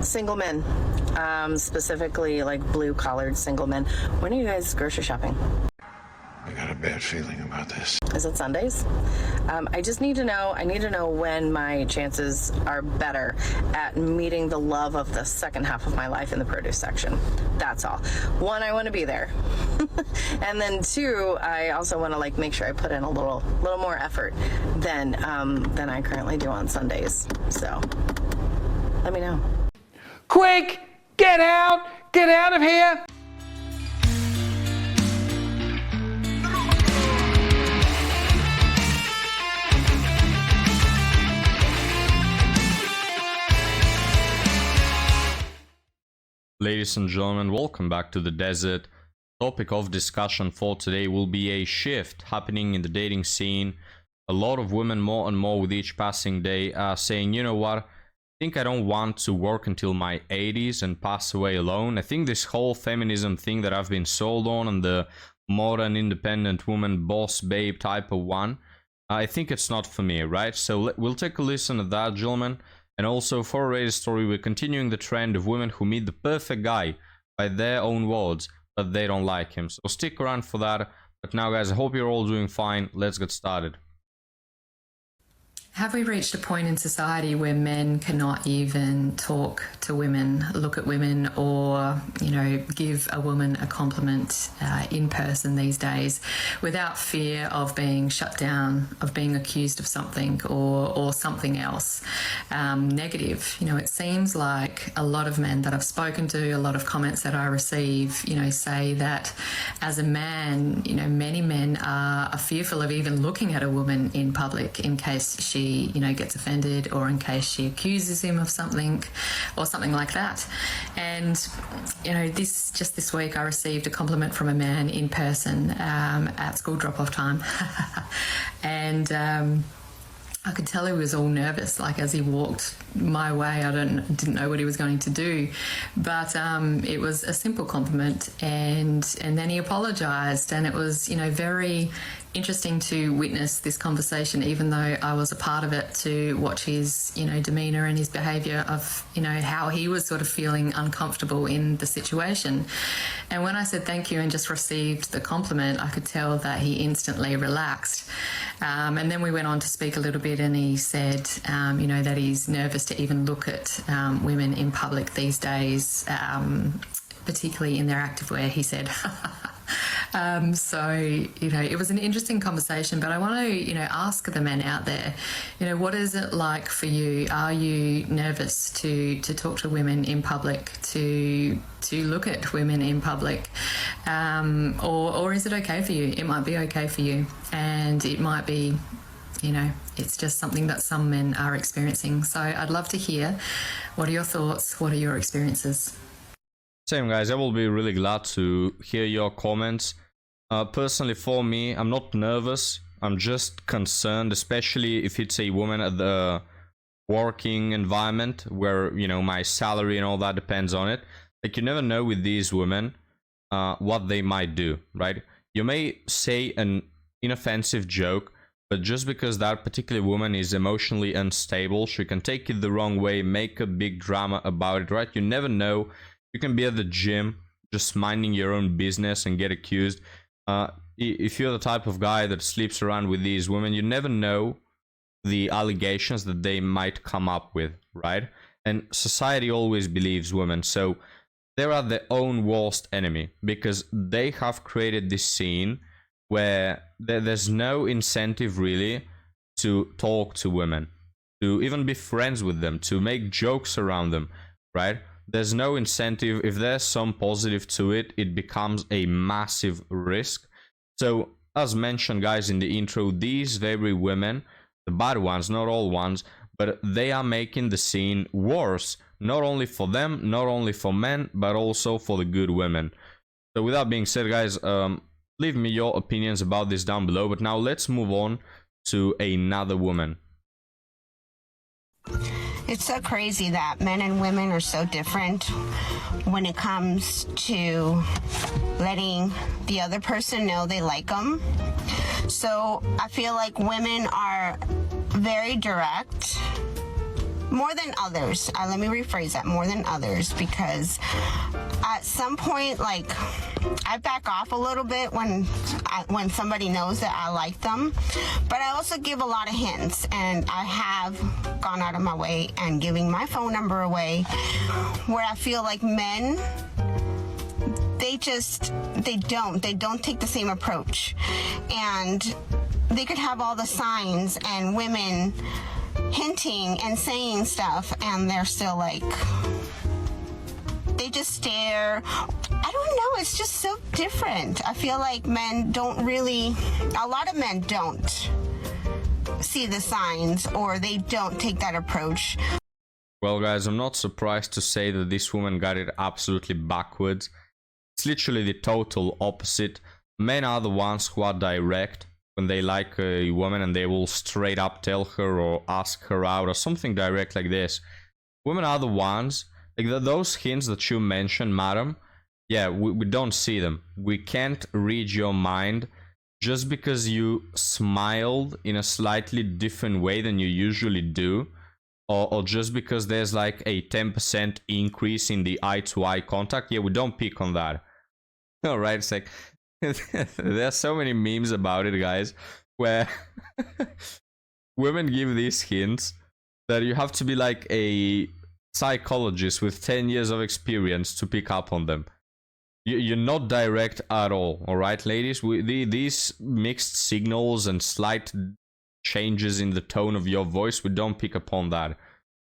single men, specifically like blue-collared single men. When are you guys grocery shopping? I got a bad feeling about this. Is it Sundays? I just need to know. I need to know when my chances are better at meeting the love of the second half of my life in the produce section. That's all. One, I want to be there, and then two, I also want to like make sure I put in a little more effort than I currently do on Sundays. So let me know. Quick, get out of here. Ladies and gentlemen, welcome back to the desert. Topic of discussion for today will be a shift happening in the dating scene. A lot of women, more and more with each passing day, are saying, you know what, I think I don't want to work until my 80s and pass away alone. I think this whole feminism thing that I've been sold on and the modern independent woman boss babe type of one, I think it's not for me, right? So we'll take a listen at that, gentlemen. And also, for a rated story, we're continuing the trend of women who meet the perfect guy by their own words, but they don't like him. So stick around for that. But now, guys, I hope you're all doing fine. Let's get started. Have we reached a point in society where men cannot even talk to women, look at women, or, you know, give a woman a compliment in person these days without fear of being shut down, of being accused of something or something else negative? You know, it seems like a lot of men that I've spoken to, a lot of comments that I receive, you know, say that as a man, you know, many men are fearful of even looking at a woman in public in case she, you know, gets offended or in case she accuses him of something or something like that. And, you know, this week I received a compliment from a man in person at school drop-off time. And I could tell he was all nervous, like as he walked my way. I didn't know what he was going to do, but it was a simple compliment, and then he apologised, and it was, you know, very interesting to witness this conversation, even though I was a part of it, to watch his, you know, demeanour and his behaviour of, you know, how he was sort of feeling uncomfortable in the situation. And when I said thank you and just received the compliment, I could tell that he instantly relaxed. And then we went on to speak a little bit, and he said, you know, that he's nervous to even look at women in public these days, particularly in their activewear, he said. So, you know, it was an interesting conversation, but I want to, you know, ask the men out there, you know, what is it like for you? Are you nervous to talk to women in public, to look at women in public? Or is it okay for you? It might be okay for you, and it might be, you know, it's just something that some men are experiencing. So I'd love to hear, what are your thoughts? What are your experiences? Same, guys. I will be really glad to hear your comments. Personally, for me, I'm not nervous. I'm just concerned, especially if it's a woman at the working environment where, you know, my salary and all that depends on it. Like, you never know with these women what they might do, right? You may say an inoffensive joke, but just because that particular woman is emotionally unstable, she can take it the wrong way, make a big drama about it, right? You never know. You can be at the gym, just minding your own business and get accused. If you're the type of guy that sleeps around with these women, you never know the allegations that they might come up with, right? And society always believes women, so they are their own worst enemy, because they have created this scene where there's no incentive really to talk to women, to even be friends with them, to make jokes around them, right? There's no incentive. If there's some positive to it, it becomes a massive risk. So, as mentioned, guys, in the intro, these very women, the bad ones, not all ones, but they are making the scene worse, not only for them, not only for men, but also for the good women. So, with that being said, guys, leave me your opinions about this down below. But now let's move on to another woman. It's so crazy that men and women are so different when it comes to letting the other person know they like them. So I feel like women are very direct more than others. Let me rephrase that, more than others, because at some point, like, I back off a little bit when somebody knows that I like them, but I also give a lot of hints, and I have gone out of my way and giving my phone number away, where I feel like men, they don't take the same approach, and they could have all the signs and women hinting and saying stuff, and they're still like, they just stare. I don't know, it's just so different. I feel like men don't really, a lot of men don't see the signs, or they don't take that approach. Well, guys, I'm not surprised to say that this woman got it absolutely backwards. It's literally the total opposite. Men are the ones who are direct when they like a woman, and they will straight up tell her or ask her out or something direct like this. Women are the ones, like those hints that you mentioned, madam, yeah, we don't see them. We can't read your mind just because you smiled in a slightly different way than you usually do, or just because there's like a 10% increase in the eye-to-eye contact. Yeah, we don't pick on that. All right, it's like there are so many memes about it, guys, where women give these hints that you have to be like a psychologist with 10 years of experience to pick up on them. You're not direct at all right, ladies? These mixed signals and slight changes in the tone of your voice, we don't pick up on that.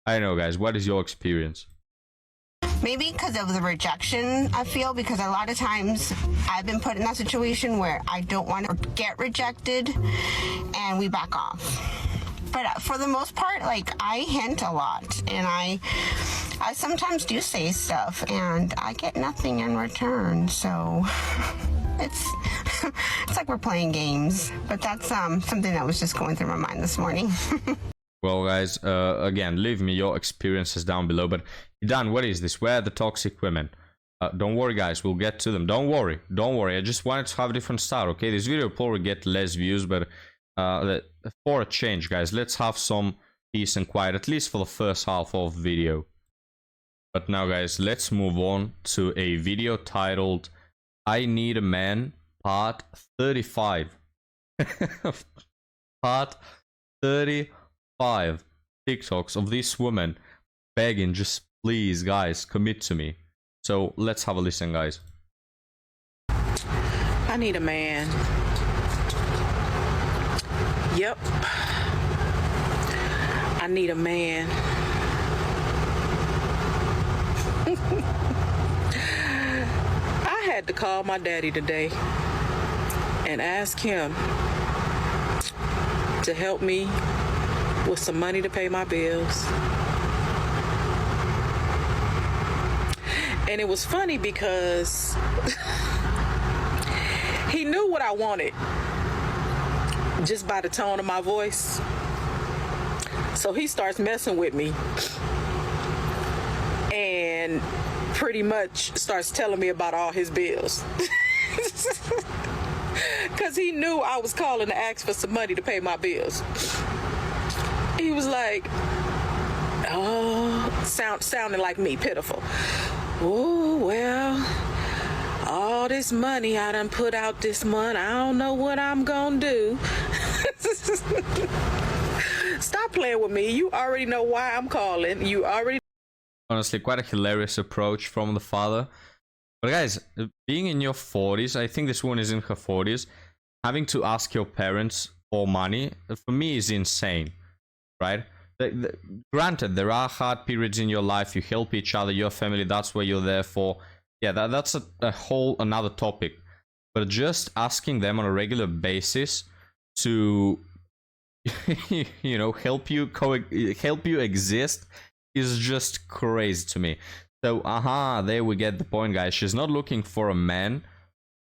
I don't know, guys, what is your experience? Maybe because of the rejection, I feel, because a lot of times I've been put in that situation where I don't want to get rejected, and we back off. But for the most part, like, I hint a lot, and I sometimes do say stuff, and I get nothing in return. So it's like we're playing games. But that's something that was just going through my mind this morning. Well, guys, again, leave me your experiences down below. But Dan, what is this? Where are the toxic women? Don't worry, guys, we'll get to them. Don't worry. I just wanted to have a different start, okay? This video will probably get less views, but for a change, guys, let's have some peace and quiet, at least for the first half of the video. But now, guys, let's move on to a video titled I Need a Man, Part 35. Part 35 TikToks of this woman begging, just please, guys, commit to me. So let's have a listen, guys. I need a man. Yep. I need a man. I had to call my daddy today and ask him to help me with some money to pay my bills. And it was funny because he knew what I wanted just by the tone of my voice. So he starts messing with me and pretty much starts telling me about all his bills. Because he knew I was calling to ask for some money to pay my bills. He was like, oh, sounding like me, pitiful. Oh, well, all this money I done put out this month, I don't know what I'm gonna do. Stop playing with me. You already know why I'm calling. You already... Honestly, quite a hilarious approach from the father. But guys, being in your 40s, I think this woman is in her 40s, having to ask your parents for money, for me, is insane, right? Granted, there are hard periods in your life, you help each other, your family, that's what you're there for. Yeah, that's a whole another topic. But just asking them on a regular basis to, you know, help you exist is just crazy to me. So, there we get the point, guys. She's not looking for a man,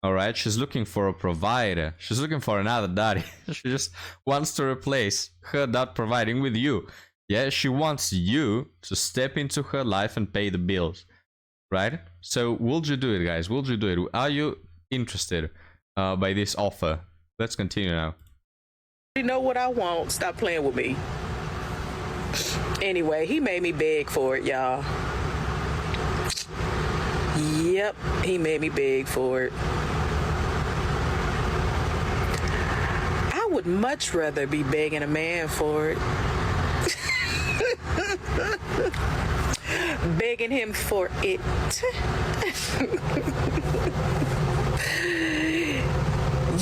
alright? She's looking for a provider. She's looking for another daddy. She just wants to replace her dad providing with you. Yeah, she wants you to step into her life and pay the bills, right? So, would you do it, guys? Would you do it? Are you interested by this offer? Let's continue now. You know what I want. Stop playing with me. Anyway, he made me beg for it, y'all. Yep, he made me beg for it. I would much rather be begging a man for it. Begging him for it.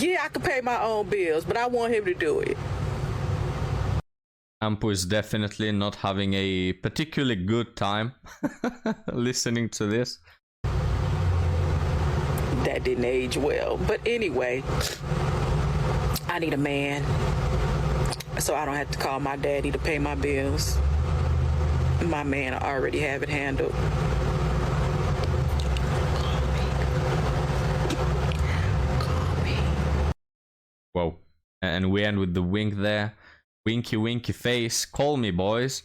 Yeah, I could pay my own bills, but I want him to do it. Ampu is definitely not having a particularly good time listening to this. That didn't age well. But anyway, I need a man, so I don't have to call my daddy to pay my bills. My man already have it handled. Whoa. And we end with the wink there. Winky, winky face. Call me, boys.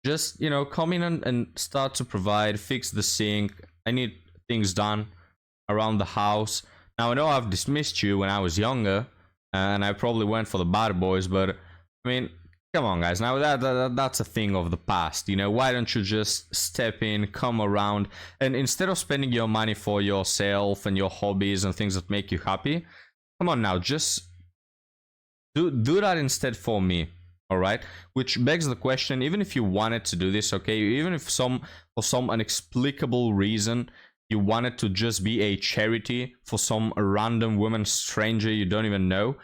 Just, you know, come in and start to provide, fix the sink. I need things done around the house. Now, I know I've dismissed you when I was younger, and I probably went for the bad boys, but, I mean, come on, guys. Now, that's a thing of the past, you know? Why don't you just step in, come around, and instead of spending your money for yourself and your hobbies and things that make you happy, come on now, just do that instead for me, all right? Which begs the question, even if you wanted to do this, okay, even if for some inexplicable reason you wanted to just be a charity for some random woman stranger you don't even know,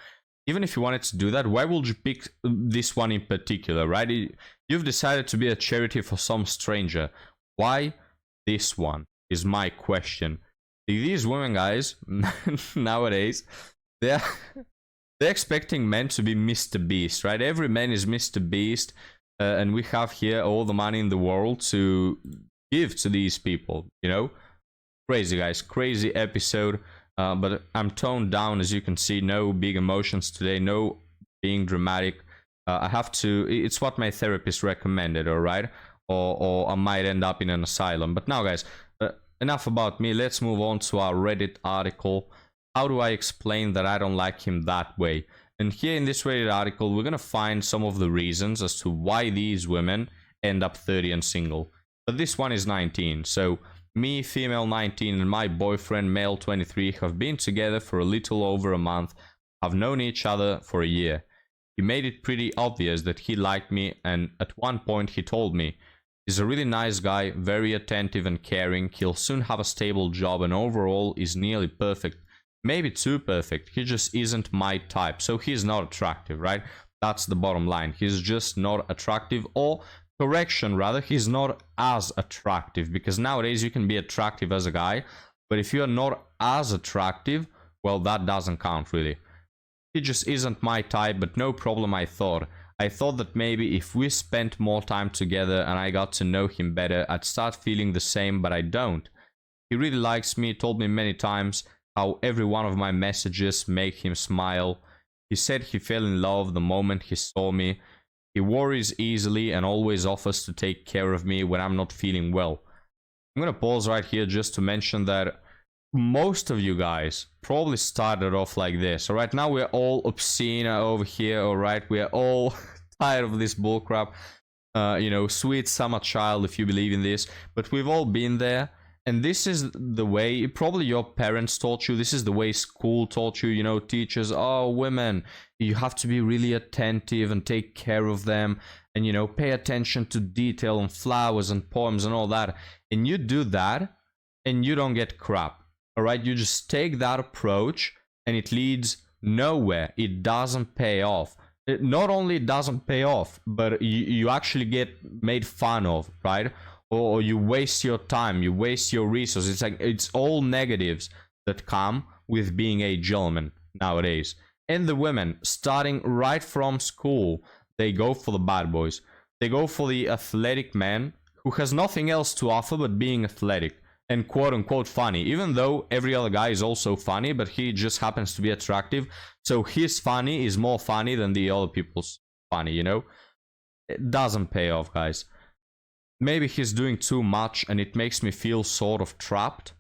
even if you wanted to do that, why would you pick this one in particular, right? You've decided to be a charity for some stranger. Why this one is my question. These women, guys, nowadays, they're expecting men to be Mr. Beast, right? Every man is Mr. Beast, and we have here all the money in the world to give to these people, you know? Crazy, guys. Crazy episode. But I'm toned down, as you can see. No big emotions today. No being dramatic. I have to... It's what my therapist recommended, all right? Or I might end up in an asylum. But now, guys, enough about me. Let's move on to our Reddit article. How do I explain that I don't like him that way? And here in this Reddit article, we're going to find some of the reasons as to why these women end up 30 and single. But this one is 19, so... Me, female 19, and my boyfriend, male 23, have been together for a little over a month, have known each other for a year. He made it pretty obvious that he liked me, and at one point he told me, he's a really nice guy, very attentive and caring, he'll soon have a stable job and overall is nearly perfect. Maybe too perfect, he just isn't my type, so he's not attractive, right? That's the bottom line, he's just not attractive, or... correction, rather, he's not as attractive, because nowadays you can be attractive as a guy, but if you're not as attractive, well, that doesn't count, really. He just isn't my type, but no problem, I thought. I thought that maybe if we spent more time together and I got to know him better, I'd start feeling the same, but I don't. He really likes me, told me many times how every one of my messages make him smile. He said he fell in love the moment he saw me. He worries easily and always offers to take care of me when I'm not feeling well. I'm gonna pause right here just to mention that most of you guys probably started off like this. Alright, now we're all obscene over here, alright? We're all tired of this bullcrap. You know, sweet summer child if you believe in this. But we've all been there. And this is the way, probably your parents taught you, this is the way school taught you, you know, teachers, oh, women, you have to be really attentive and take care of them and, you know, pay attention to detail and flowers and poems and all that. And you do that and you don't get crap, all right? You just take that approach and it leads nowhere. It doesn't pay off. It not only doesn't pay off, but you actually get made fun of, right? Or you waste your time, you waste your resources. It's like, it's all negatives that come with being a gentleman nowadays. And the women, starting right from school, they go for the bad boys. They go for the athletic man who has nothing else to offer but being athletic and quote-unquote funny. Even though every other guy is also funny, but he just happens to be attractive. So his funny is more funny than the other people's funny, you know? It doesn't pay off, guys. Maybe he's doing too much and it makes me feel sort of trapped.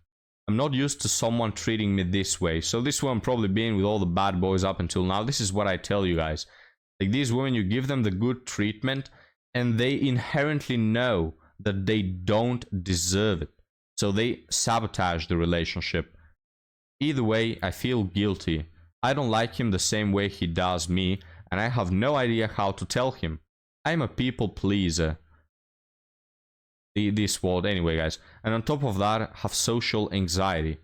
I'm not used to someone treating me this way. So this one probably been with all the bad boys up until now. This is what I tell you guys. Like these women, you give them the good treatment and they inherently know that they don't deserve it. So they sabotage the relationship. Either way, I feel guilty. I don't like him the same way he does me, and I have no idea how to tell him. I'm a people pleaser. This word, anyway, guys. And on top of that, have social anxiety.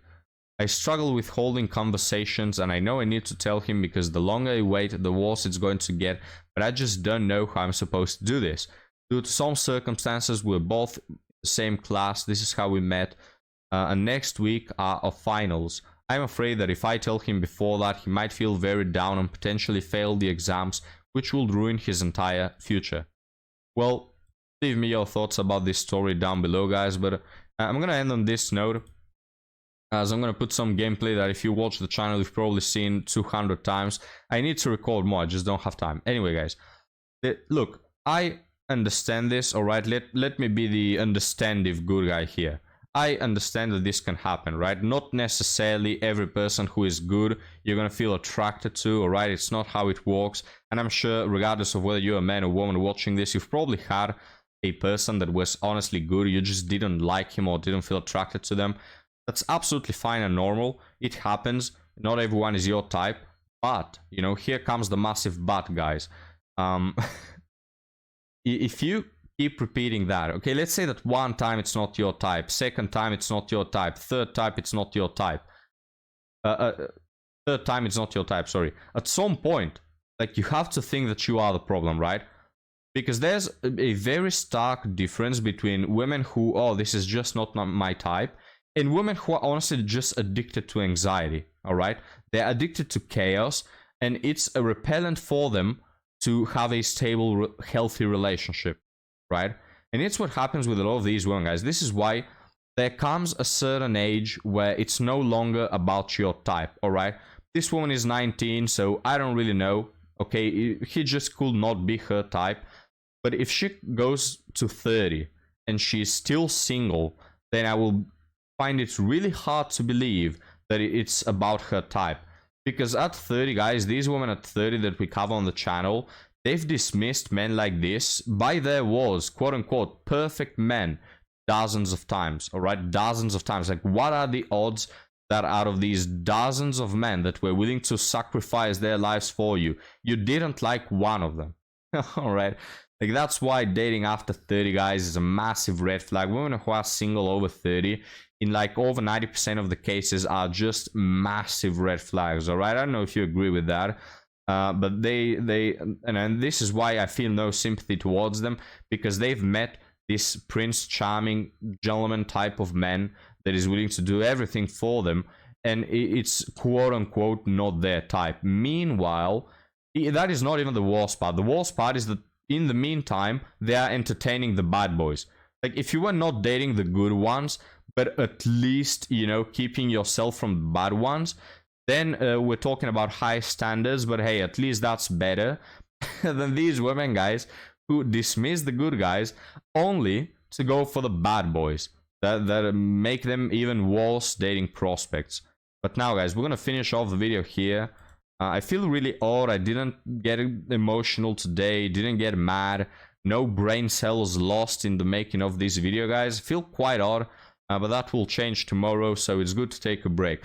I struggle with holding conversations, and I know I need to tell him because the longer I wait, the worse it's going to get, but I just don't know how I'm supposed to do this. Due to some circumstances, we're both in the same class. This is how we met. And next week are our finals. I'm afraid that if I tell him before that, he might feel very down and potentially fail the exams, which will ruin his entire future. Well, leave me your thoughts about this story down below, guys, but I'm gonna end on this note, as I'm gonna put some gameplay that if you watch the channel, you've probably seen 200 times. I need to record more, I just don't have time. Anyway, guys, look, I understand this, alright? Let me be the understandive good guy here. I understand that this can happen, right? Not necessarily every person who is good you're gonna feel attracted to, alright? It's not how it works. And I'm sure, regardless of whether you're a man or woman watching this, you've probably had a person that was honestly good, you just didn't like him or didn't feel attracted to them. That's absolutely fine and normal. It happens. Not everyone is your type. But, you know, here comes the massive but, guys. If you keep repeating that, okay, let's say that one time it's not your type, second time it's not your type, third time it's not your type, third time it's not your type, sorry. At some point, like, you have to think that you are the problem, right? Because there's a very stark difference between women who, oh, this is just not my type, and women who are honestly just addicted to anxiety, all right? They're addicted to chaos, and it's a repellent for them to have a stable, healthy relationship, right? And it's what happens with a lot of these women, guys. This is why there comes a certain age where it's no longer about your type, all right? This woman is 19, so I don't really know, okay? He just could not be her type. But if she goes to 30 and she's still single, then I will find it really hard to believe that it's about her type. Because at 30, guys, these women at 30 that we cover on the channel, they've dismissed men like this by their words, quote-unquote, perfect men, dozens of times, all right? Dozens of times. Like, what are the odds that out of these dozens of men that were willing to sacrifice their lives for you, you didn't like one of them? All right? Like, that's why dating after 30, guys, is a massive red flag. Women who are single over 30, in like over 90% of the cases, are just massive red flags, all right? I don't know if you agree with that. But and this is why I feel no sympathy towards them, because they've met this Prince Charming gentleman type of man that is willing to do everything for them, and it's quote-unquote not their type. Meanwhile, that is not even the worst part. The worst part is that in the meantime, they are entertaining the bad boys. Like, if you were not dating the good ones, but at least, you know, keeping yourself from the bad ones, then we're talking about high standards. But hey, at least that's better than these women, guys, who dismiss the good guys only to go for the bad boys that make them even worse dating prospects. But now, guys, we're gonna finish off the video here. I feel really odd. I didn't get emotional today, didn't get mad, no brain cells lost in the making of this video, guys. I feel quite odd, but that will change tomorrow, so it's good to take a break.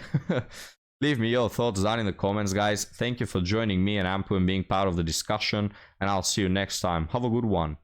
Leave me your thoughts down in the comments, guys. Thank you for joining me and Ampu and being part of the discussion, and I'll see you next time. Have a good one.